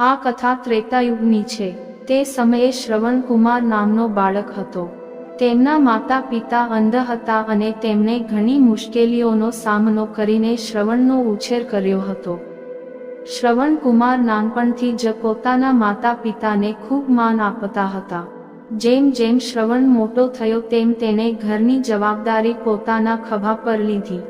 આ કથા ત્રેતાયુગની છે। તે સમયે શ્રવણકુમાર નામનો બાળક હતો। તેમના માતા પિતા અંધ હતા અને તેમણે ઘણી મુશ્કેલીઓનો સામનો કરીને શ્રવણનો ઉછેર કર્યો હતો। શ્રવણકુમાર નાનપણથી જ પોતાના માતા પિતાને ખૂબ માન આપતા હતા। જેમ જેમ શ્રવણ મોટો થયો તેમ તેણે ઘરની જવાબદારી પોતાના ખભા પર લીધી।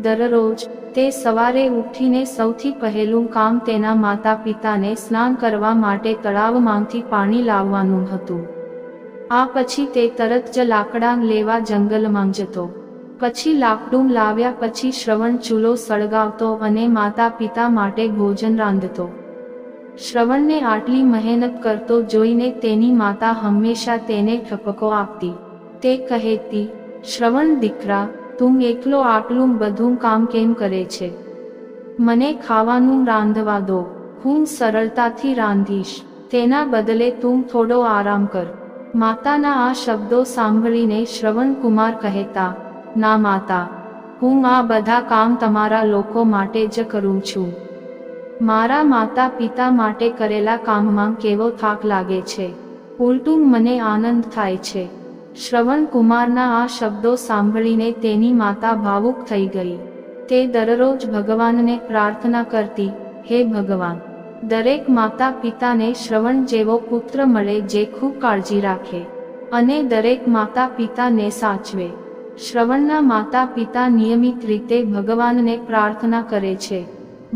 દરરોજ તે સવારે ઉઠીને સૌથી પહેલું કામ તેના માતા પિતાને સ્નાન કરવા માટે તળાવમાંથી પાણી લાવવાનું હતું। આ પછી તે તરત જ લાકડા લેવા જંગલમાં જતો। પછી લાકડું લાવ્યા પછી શ્રવણ ચૂલો સળગાવતો અને માતા પિતા માટે ભોજન રાંધતો। શ્રવણને આટલી મહેનત કરતો જોઈને તેની માતા હંમેશા તેને ઠપકો આપતી। તે કહેતી, શ્રવણ દીકરા, તું એકલો આટલું બધું કામ કેમ કરે છે? મને ખાવાનું રાંધવા દો, હું સરળતાથી રાંધીશ, તેના બદલે તું થોડો આરામ કર। માતાના આ શબ્દો સાંભળીને શ્રવણકુમાર કહેતા, ના માતા, હું આ બધા કામ તમારા લોકો માટે જ કરું છું। મારા માતા પિતા માટે કરેલા કામમાં કેવો થાક લાગે છે, ઉલટું મને આનંદ થાય છે। શ્રવણકુમારના આ શબ્દો સાંભળીને તેની માતા ભાવુક થઈ ગઈ। તે દરરોજ ભગવાનને પ્રાર્થના કરતી, હે ભગવાન, દરેક માતા પિતાને શ્રવણ જેવો પુત્ર મળે જે ખૂબ કાળજી રાખે અને દરેક માતા પિતાને સાચવે। શ્રવણના માતા પિતા નિયમિત રીતે ભગવાનને પ્રાર્થના કરે છે।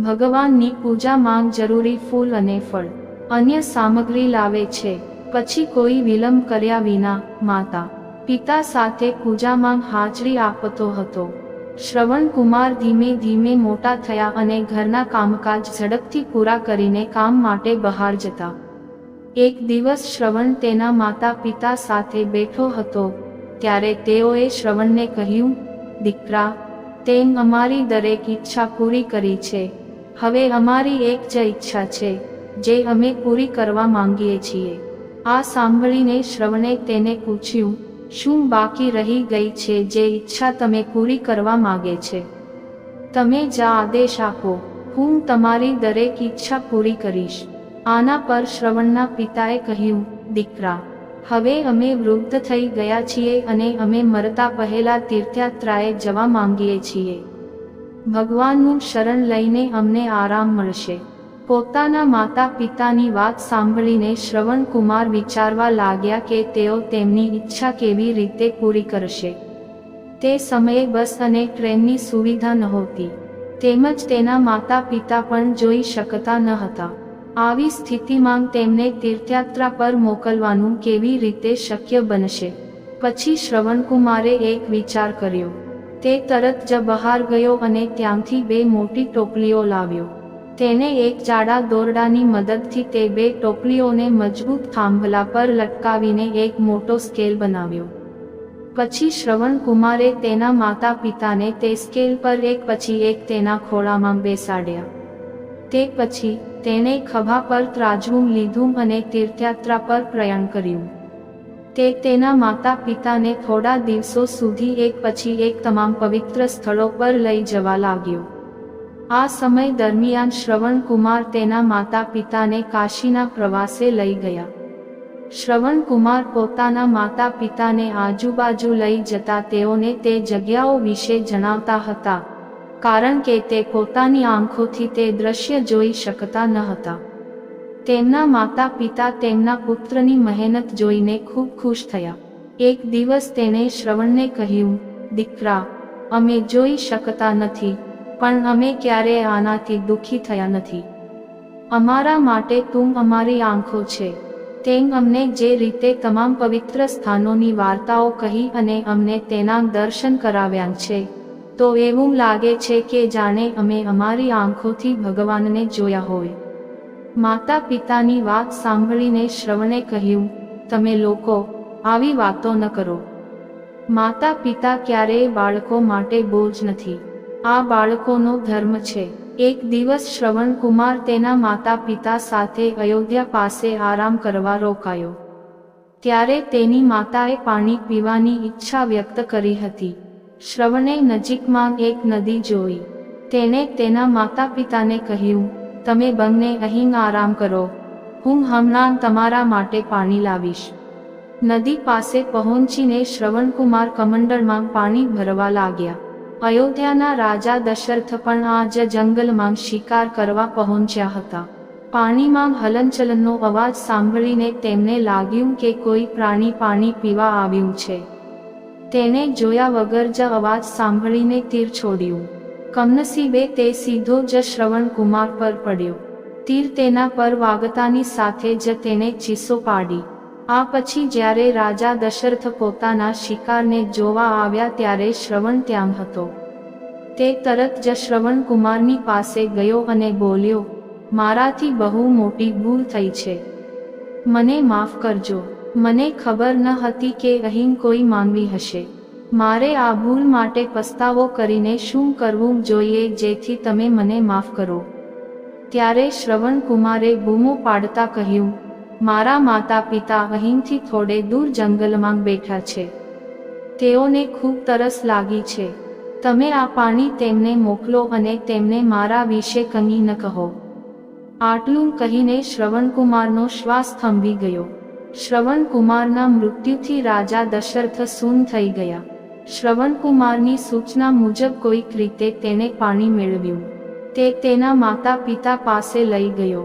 ભગવાનની પૂજામાં જરૂરી ફૂલ અને ફળ, અન્ય સામગ્રી લાવે છે। પછી કોઈ વિલંબ કર્યા વિના માતા પિતા સાથે પૂજામાં હાજરી આપતો હતો। શ્રવણકુમાર ધીમે ધીમે મોટા થયા અને ઘરના કામકાજ ઝડપથી પૂરા કરીને કામ માટે બહાર જતા। એક દિવસ શ્રવણ તેના માતા પિતા સાથે બેઠો હતો ત્યારે તેઓએ શ્રવણને કહ્યું, દીકરા, તેમ અમારી દરેક ઈચ્છા પૂરી કરી છે। હવે અમારી એક જ ઈચ્છા છે જે અમે પૂરી કરવા માંગીએ છીએ। આ સાંભળીને શ્રવણે તેને પૂછ્યું, શું બાકી રહી ગઈ છે જે ઈચ્છા તમે પૂરી કરવા માંગે છે? તમે જ આદેશ આપો, હું તમારી દરેક ઈચ્છા પૂરી કરીશ। આના પર શ્રવણના પિતાએ કહ્યું, દીકરા, હવે અમે વૃદ્ધ થઈ ગયા છીએ અને અમે મરતા પહેલા તીર્થયાત્રાએ જવા માંગીએ છીએ। ભગવાનનું શરણ લઈને અમને આરામ મળશે। પોતાના માતા પિતાની વાત સાંભળીને શ્રવણકુમાર વિચારવા લાગ્યા કે તેઓ તેમની ઈચ્છા કેવી રીતે પૂરી કરશે। તે સમયે બસ અને ટ્રેનની સુવિધા નહોતી, તેમજ તેના માતા પિતા પણ જોઈ શકતા ન હતા। આવી સ્થિતિમાં તેમને તીર્થયાત્રા પર મોકલવાનું કેવી રીતે શક્ય બનશે? પછી શ્રવણકુમારે એક વિચાર કર્યો। તે તરત જ બહાર ગયો અને ત્યાંથી બે મોટી ટોપલીઓ લાવ્યો। તેને એક જાડા દોરડાની મદદથી તે બે ટોપલીઓને મજબૂત થાંભલા પર લટકાવીને એક મોટો સ્કેલ બનાવ્યો। પછી શ્રવણકુમારે તેના માતા પિતાને તે સ્કેલ પર એક પછી એક તેના ખોળામાં બેસાડ્યા। તે પછી તેણે ખભા પર ત્રાજવું લીધું અને તીર્થયાત્રા પર પ્રયાણ કર્યું। તે તેના માતા પિતાને થોડા દિવસો સુધી એક પછી એક તમામ પવિત્ર સ્થળો પર લઈ જવા લાગ્યો। આ સમય દરમિયાન શ્રવણકુમાર તેના માતા પિતાને કાશીના પ્રવાસે લઈ ગયા। શ્રવણકુમાર પોતાના માતા પિતાને આજુબાજુ લઈ જતા તેઓને તે જગ્યાઓ વિશે જણાવતા હતા, કારણ કે તે પોતાની આંખોથી તે દ્રશ્ય જોઈ શકતા ન હતા। તેમના માતા પિતા તેમના પુત્રની મહેનત જોઈને ખૂબ ખુશ થયા। એક દિવસ તેણે શ્રવણને કહ્યું, દીકરા, અમે જોઈ શકતા નથી, પણ અમે ક્યારેય આનાથી દુઃખી થયા નથી। અમારા માટે તું અમારી આંખો છે। તેમ અમને જે રીતે તમામ પવિત્ર સ્થાનોની વાર્તાઓ કહી અને અમને તેના દર્શન કરાવ્યા છે, તો એવું લાગે છે કે જાણે અમે અમારી આંખોથી ભગવાનને જોયા હોય। માતા પિતાની વાત સાંભળીને શ્રવણે કહ્યું, તમે લોકો આવી વાતો ન કરો। માતા પિતા ક્યારેય બાળકો માટે બોજ નથી, આ બાળકોનો ધર્મ છે। એક દિવસ શ્રવણકુમાર તેના માતા પિતા સાથે અયોધ્યા પાસે આરામ કરવા રોકાયો। ત્યારે તેની માતાએ પાણી પીવાની ઈચ્છા વ્યક્ત કરી હતી। શ્રવણે નજીકમાં એક નદી જોઈ। તેણે તેના માતા પિતાને કહ્યું, તમે બંને અહીં આરામ કરો, હું હમણાં તમારા માટે પાણી લાવીશ. નદી પાસે પહોંચીને શ્રવણકુમાર કમંડળમાં પાણી ભરવા લાગ્યા. અયોધ્યાના રાજા દશરથ પણ આ જ જંગલમાં શિકાર કરવા પહોંચ્યા હતા. પાણીમાં હલનચલનનો અવાજ સાંભળીને તેમને લાગ્યું કે કોઈ પ્રાણી પાણી પીવા આવ્યું છે. તેને જોયા વગર જ અવાજ સાંભળીને તીર છોડ્યું. કમનસીબે તે સીધો જ શ્રવણકુમાર પર પડ્યો. તીર તેના પર વાગતાની સાથે જ તેને ચીસો પાડી. આ પછી જ્યારે રાજા દશરથ પોતાના શિકારને જોવા આવ્યા ત્યારે શ્રવણ ત્યાં હતો. તે તરત જ શ્રવણકુમારની પાસે ગયો અને બોલ્યો, મારાથી બહુ મોટી ભૂલ થઈ છે, મને માફ કરજો. મને ખબર ન હતી કે અહીં કોઈ માનવી હશે. મારે આ ભૂલ માટે પસ્તાવો કરીને શું કરવું જોઈએ જેથી તમે મને માફ કરો? ત્યારે શ્રવણકુમારે બૂમો પાડતા કહ્યું, મારા માતા પિતા અહીંથી થોડે દૂર જંગલમાં બેઠા છે. તેઓને ખૂબ તરસ લાગી છે. તમે આ પાણી તેમને મોકલો અને તેમને મારા વિશે કંઈ ન કહો. આટલું કહીને શ્રવણકુમારનો શ્વાસ થંભી ગયો. શ્રવણકુમારના મૃત્યુથી રાજા દશરથ સૂન થઈ ગયા. શ્રવણકુમારની સૂચના મુજબ કોઈક રીતે તેને પાણી મેળવ્યું. તે તેના માતા પિતા પાસે લઈ ગયો.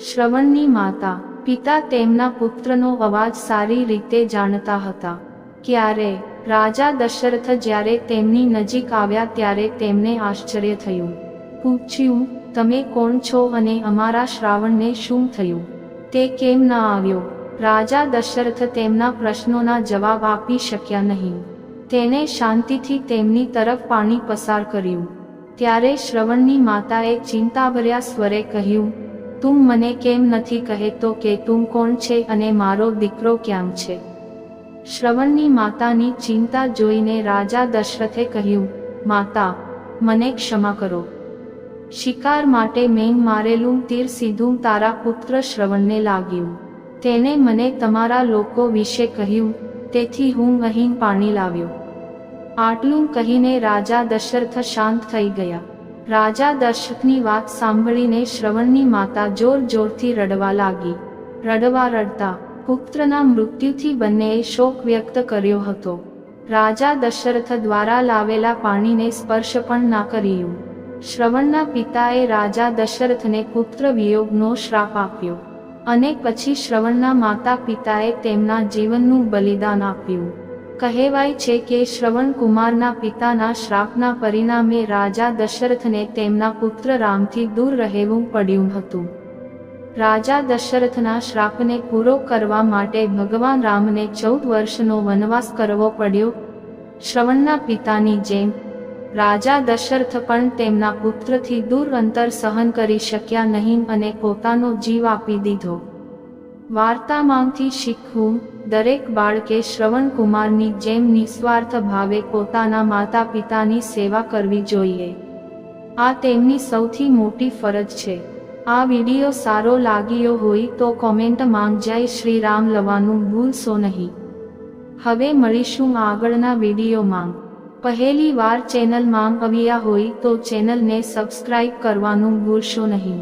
શ્રવણની માતા પિતા તેમના પુત્રનો અવાજ સારી રીતે જાણતા હતા. ક્યારે રાજા દશરથ જ્યારે તેમની નજીક આવ્યા ત્યારે તેમને આશ્ચર્ય થયું. પૂછ્યું, તમે કોણ છો અને અમારા શ્રાવણને શું થયું? તે કેમ ન આવ્યો? રાજા દશરથ તેમના પ્રશ્નોના જવાબ આપી શક્યા નહીં. તેને શાંતિથી તેમની તરફ પાણી પસાર કર્યું. ત્યારે શ્રવણની માતાએ ચિંતાભર્યા સ્વરે કહ્યું, તું મને કેમ નથી કહેતો કે તું કોણ છે અને મારો દીકરો ક્યાં છે? શ્રવણની માતાની ચિંતા જોઈને રાજા દશરથે કહ્યું, માતા, મને ક્ષમા કરો. શિકાર માટે મેં મારેલું તીર સીધું તારા પુત્ર શ્રવણને લાગ્યું. તેને મને તમારા લોકો વિશે કહ્યું, તેથી હું અહીં પાણી લાવ્યો. આટલું કહીને રાજા દશરથ શાંત થઈ ગયા. રાજા દશરથની વાત સાંભળીને શ્રવણની માતા જોર જોરથી રડવા લાગી. રડતા પુત્રના મૃત્યુથી બંનેએ શોક વ્યક્ત કર્યો હતો. રાજા દશરથ દ્વારા લાવેલા પાણીને સ્પર્શ પણ ના કર્યું. શ્રવણના પિતાએ રાજા દશરથને પુત્ર વિયોગનો શ્રાપ આપ્યો અને પછી શ્રવણના માતા પિતાએ તેમના જીવનનું બલિદાન આપ્યું. કહેવાય છે કે શ્રવણકુમારના પિતાના શ્રાપના પરિણામે રાજા દશરથને તેમના પુત્ર રામથી દૂર રહેવું પડ્યું હતું. રાજા દશરથના શ્રાપને પૂરો કરવા માટે ભગવાન રામને 14 વર્ષનો વનવાસ કરવો પડ્યો. શ્રવણના પિતાની જેમ રાજા દશરથ પણ તેમના પુત્રથી દૂર અંતર સહન કરી શક્યા નહીં અને પોતાનો જીવ આપી દીધો. વાર્તામાંથી શીખવું, દરેક બાળકે શ્રવણકુમારની જેમ નિસ્વાર્થ ભાવે પોતાના માતા પિતાની સેવા કરવી જોઈએ. આ તેમની સૌથી મોટી ફરજ છે. આ વિડીયો સારો લાગ્યો હોય તો કોમેન્ટમાં જય શ્રી રામ લખવાનું ભૂલશો નહીં. હવે મળીશું આગળના વિડીયોમાં. પહેલી વાર ચેનલમાં આવ્યા હોય તો ચેનલને સબસ્ક્રાઇબ કરવાનું ભૂલશો નહીં.